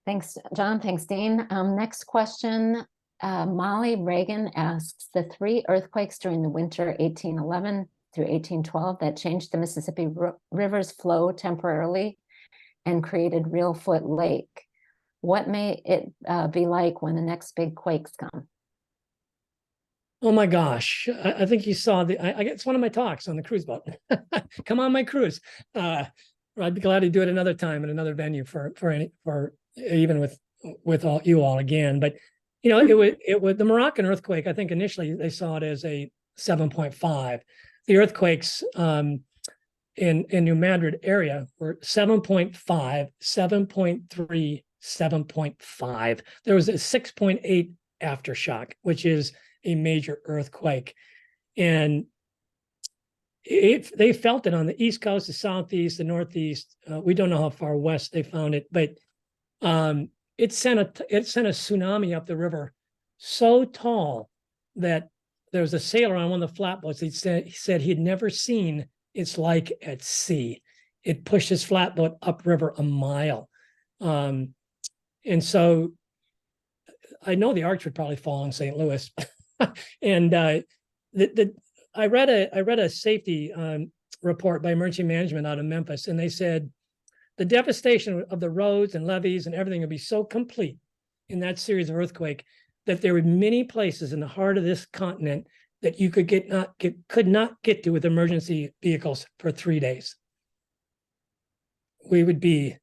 Thanks, John. Thanks, Dean. Next question. Molly Reagan asks, the 3 earthquakes during the winter 1811 through 1812 that changed the Mississippi River's flow temporarily and created Reelfoot Lake, what may it be like when the next big quakes come? Oh my gosh. I think you saw it's one of my talks on the cruise boat. Come on my cruise. I'd be glad to do it another time in another venue for even with all you all again. But it was the Moroccan earthquake. I think initially they saw it as a 7.5. The earthquakes in New Madrid area were 7.5, 7.3, 7.5. There was a 6.8 aftershock, which is a major earthquake. And they felt it on the East Coast, the Southeast, the Northeast. We don't know how far west they found it, but it sent a tsunami up the river so tall that there was a sailor on one of the flatboats. He said he'd never seen its like at sea. It pushed his flatboat upriver a mile. And so I know the arch would probably fall in St. Louis. And I read a safety report by Emergency Management out of Memphis, and they said the devastation of the roads and levees and everything would be so complete in that series of earthquake that there were many places in the heart of this continent that you could not get to with emergency vehicles for 3 days. We would be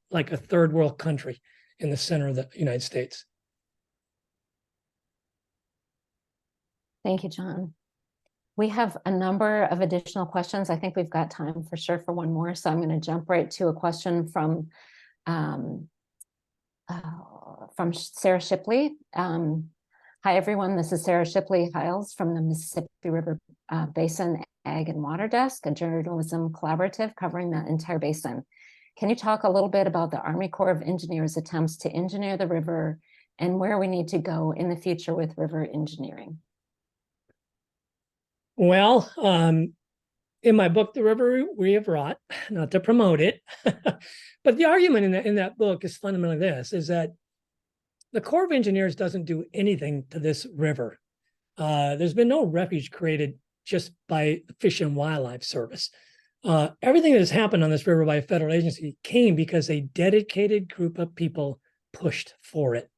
like a third world country in the center of the United States. Thank you, John. We have a number of additional questions. I think we've got time for sure for one more. So I'm going to jump right to a question from Sarah Shipley. Hi, everyone. This is Sarah Shipley Hiles from the Mississippi River Basin Ag and Water Desk, a journalism collaborative covering the entire basin. Can you talk a little bit about the Army Corps of Engineers' attempts to engineer the river and where we need to go in the future with river engineering? Well, in my book, The River We Have Wrought, not to promote it, but the argument in that book is fundamentally this, is that the Corps of Engineers doesn't do anything to this river. There's been no refuge created just by the Fish and Wildlife Service. Everything that has happened on this river by a federal agency came because a dedicated group of people pushed for it.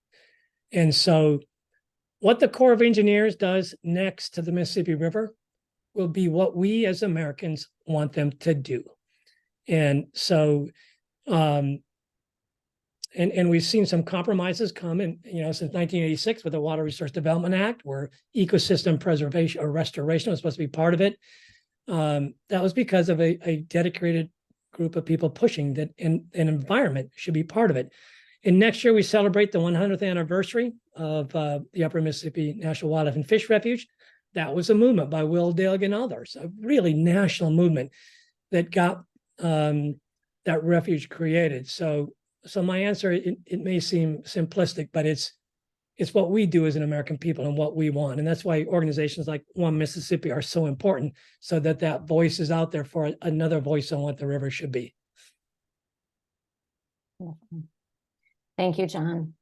And so what the Corps of Engineers does next to the Mississippi River will be what we as Americans want them to do. And so, and we've seen some compromises come in, since 1986 with the Water Resource Development Act, where ecosystem preservation or restoration was supposed to be part of it. That was because of a dedicated group of people pushing that an environment should be part of it. And next year we celebrate the 100th anniversary of the Upper Mississippi National Wildlife and Fish Refuge. That was a movement by Will Daigle and others, a really national movement that got that refuge created. So my answer, it may seem simplistic, but it's what we do as an American people and what we want. And that's why organizations like One Mississippi are so important, so that voice is out there for another voice on what the river should be. Thank you, John.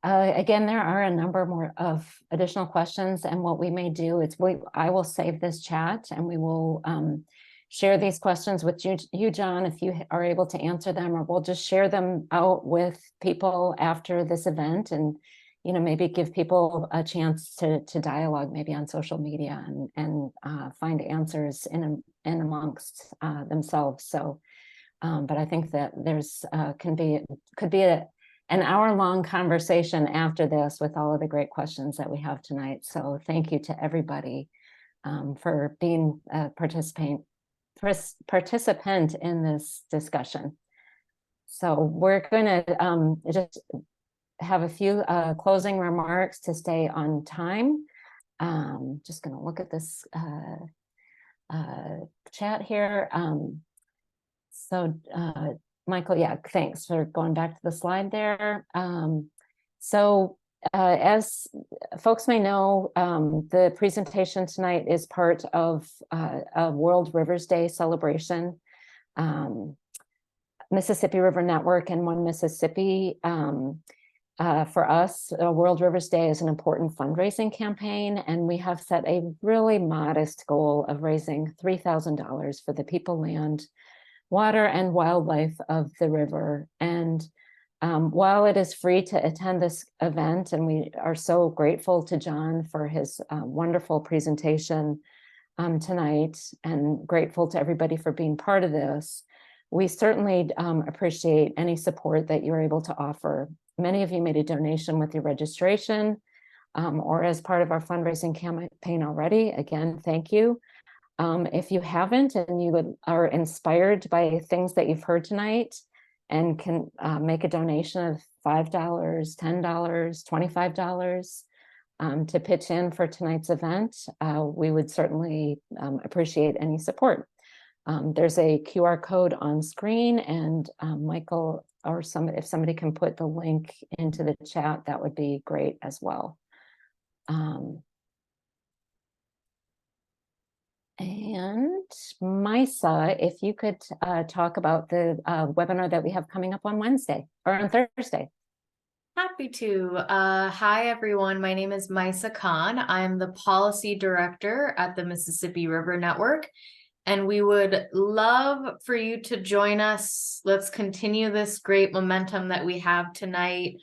Again, there are a number more of additional questions, and what we may do is I will save this chat and we will share these questions with you, John, if you are able to answer them, or we'll just share them out with people after this event, and maybe give people a chance to dialogue maybe on social media and find answers in amongst themselves. So, but I think that there's could be an hour-long conversation after this with all of the great questions that we have tonight. So thank you to everybody for being a participant in this discussion. So we're going to just have a few closing remarks to stay on time. Just going to look at this chat here. Michael, yeah, thanks for going back to the slide there. As folks may know, the presentation tonight is part of a World Rivers Day celebration. Mississippi River Network and One Mississippi, for us, World Rivers Day is an important fundraising campaign, and we have set a really modest goal of raising $3,000 for the people, land, water, and wildlife of the river. And while it is free to attend this event, and we are so grateful to John for his wonderful presentation tonight, and grateful to everybody for being part of this, we certainly appreciate any support that you're able to offer. Many of you made a donation with your registration, or as part of our fundraising campaign already, again, thank you. If you haven't and you are inspired by things that you've heard tonight and can make a donation of $5, $10, $25 to pitch in for tonight's event, we would certainly appreciate any support. There's a QR code on screen, and Michael or if somebody can put the link into the chat, that would be great as well. And Misa, if you could talk about the webinar that we have coming up on Wednesday or on Thursday. Happy to. Hi, everyone. My name is Misa Khan. I'm the Policy Director at the Mississippi River Network, and we would love for you to join us. Let's continue this great momentum that we have tonight,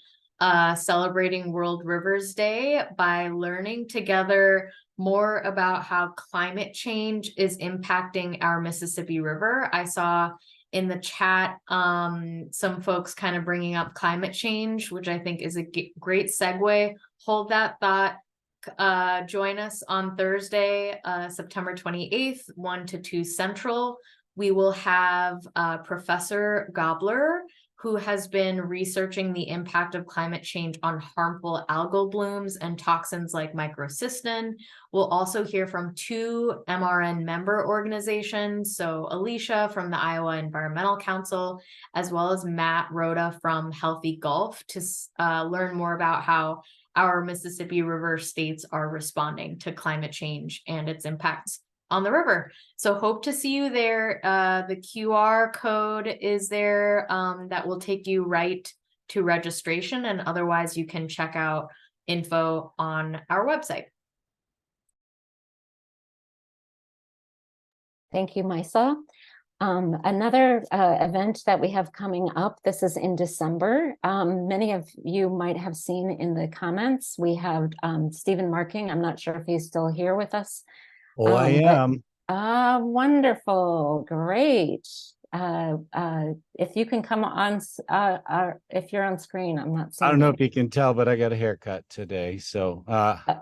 celebrating World Rivers Day by learning together more about how climate change is impacting our Mississippi River. I saw in the chat some folks kind of bringing up climate change, which I think is a great segue. Hold that thought. Join us on Thursday, September 28th, 1 to 2 Central. We will have Professor Gobler, who has been researching the impact of climate change on harmful algal blooms and toxins like microcystin. We'll also hear from 2 MRN member organizations, so Alicia from the Iowa Environmental Council, as well as Matt Rhoda from Healthy Gulf, to learn more about how our Mississippi River states are responding to climate change and its impacts on the river. So hope to see you there. The QR code is there that will take you right to registration, and otherwise you can check out info on our website. Thank you, Misa. Another event that we have coming up, this is in December. Many of you might have seen in the comments, we have Stephen Marking. I'm not sure if he's still here with us. Oh, I am. Wonderful. Great. If you can come on, if you're on screen, I'm not seeing I don't know it. if you can tell, but I got a haircut today. So I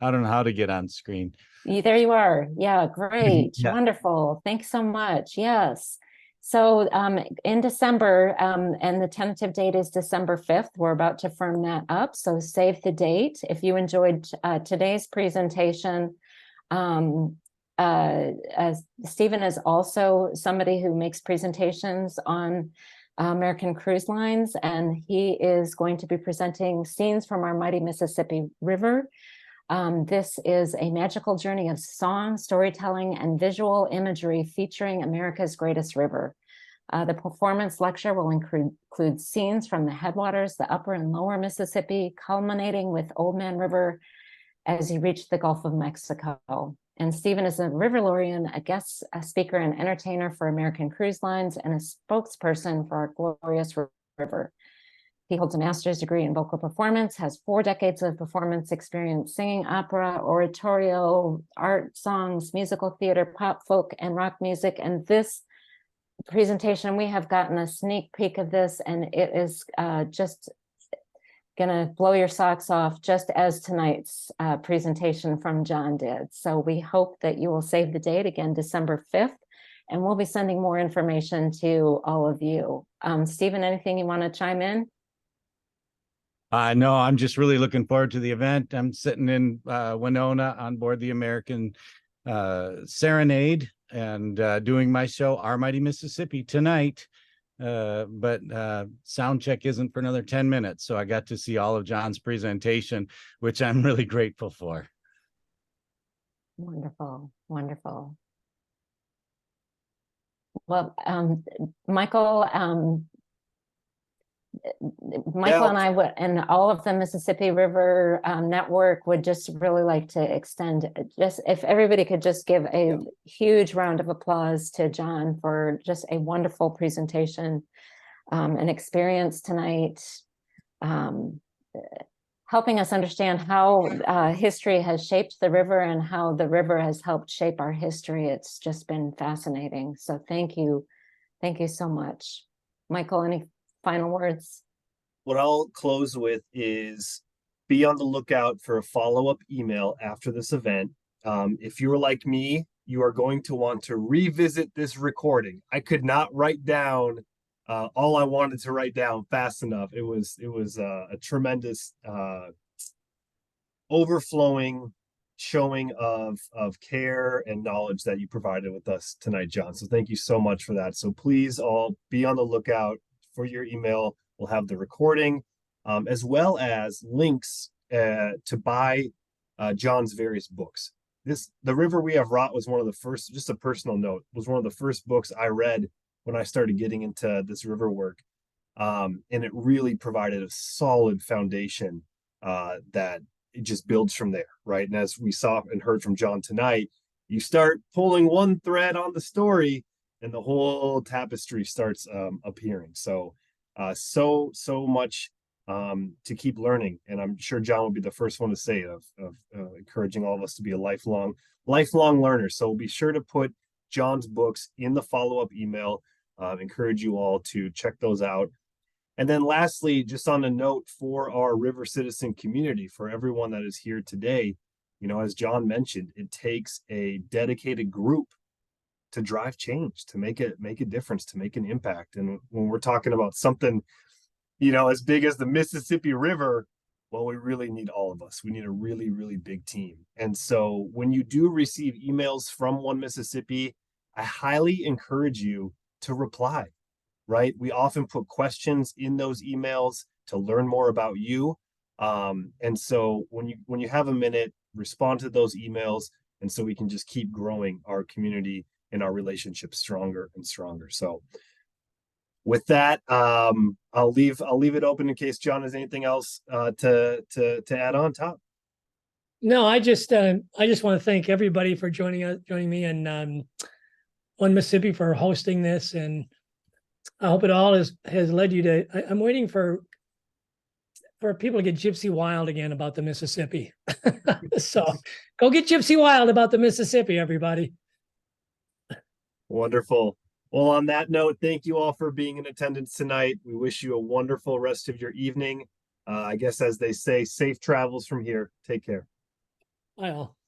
don't know how to get on screen. There you are. Yeah, great. Yeah. Wonderful. Thanks so much. Yes. So in December, and the tentative date is December 5th. We're about to firm that up. So save the date. If you enjoyed today's presentation, Stephen is also somebody who makes presentations on American Cruise Lines, and he is going to be presenting scenes from our mighty Mississippi River. This is a magical journey of song, storytelling, and visual imagery featuring America's greatest river. The performance lecture will include scenes from the headwaters, the upper and lower Mississippi, culminating with Old Man River as you reach the Gulf of Mexico. And Stephen is a Riverlorian, a guest speaker and entertainer for American Cruise Lines, and a spokesperson for our glorious river. He holds a master's degree in vocal performance, has 4 decades of performance experience singing opera, oratorio, art, songs, musical theater, pop, folk, and rock music. And this presentation, we have gotten a sneak peek of this, and it is just gonna blow your socks off, just as tonight's presentation from John did. So we hope that you will save the date, again, December 5th, and we'll be sending more information to all of you. Stephen, anything you want to chime in? No, I'm just really looking forward to the event. I'm sitting in Winona on board the American Serenade and doing my show, Our Mighty Mississippi, tonight. But sound check isn't for another 10 minutes. So I got to see all of John's presentation, which I'm really grateful for. Wonderful, wonderful. Well, Michael, and I would, and all of the Mississippi River Network would just really like to extend, just if everybody could just give a huge round of applause to John for just a wonderful presentation and experience tonight, helping us understand how history has shaped the river and how the river has helped shape our history. It's just been fascinating. So thank you so much. Michael, any final words? What I'll close with is be on the lookout for a follow-up email after this event. If you were like me, you are going to want to revisit this recording. I could not write down all I wanted to write down fast enough. It was a tremendous overflowing showing of care and knowledge that you provided with us tonight, John. So thank you so much for that. So please all be on the lookout for your email. We'll have the recording, as well as links to buy John's various books. The River We Have Wrought was one of the first, just a personal note, was one of the first books I read when I started getting into this river work. And it really provided a solid foundation that it just builds from there, right? And as we saw and heard from John tonight, you start pulling one thread on the story and the whole tapestry starts appearing. So so much to keep learning. And I'm sure John will be the first one to say of encouraging all of us to be a lifelong learner. So be sure to put John's books in the follow-up email. Encourage you all to check those out. And then lastly, just on a note for our River Citizen community, for everyone that is here today, you know, as John mentioned, it takes a dedicated group to drive change, to make a difference, to make an impact. And when we're talking about something, you know, as big as the Mississippi River, well, we really need all of us. We need a really, really big team. And so when you do receive emails from One Mississippi, I highly encourage you to reply, right? We often put questions in those emails to learn more about you. And so when you have a minute, respond to those emails. And so we can just keep growing our community and our relationships stronger and stronger. So with that, I'll leave it open in case John has anything else to add on top. No, I just want to thank everybody for joining me, and One Mississippi for hosting this, and I hope it all has led you to. I'm waiting for people to get gypsy wild again about the Mississippi. So go get gypsy wild about the Mississippi, everybody. Wonderful. Well, on that note, thank you all for being in attendance tonight. We wish you a wonderful rest of your evening. I guess, as they say, safe travels from here. Take care. Bye all.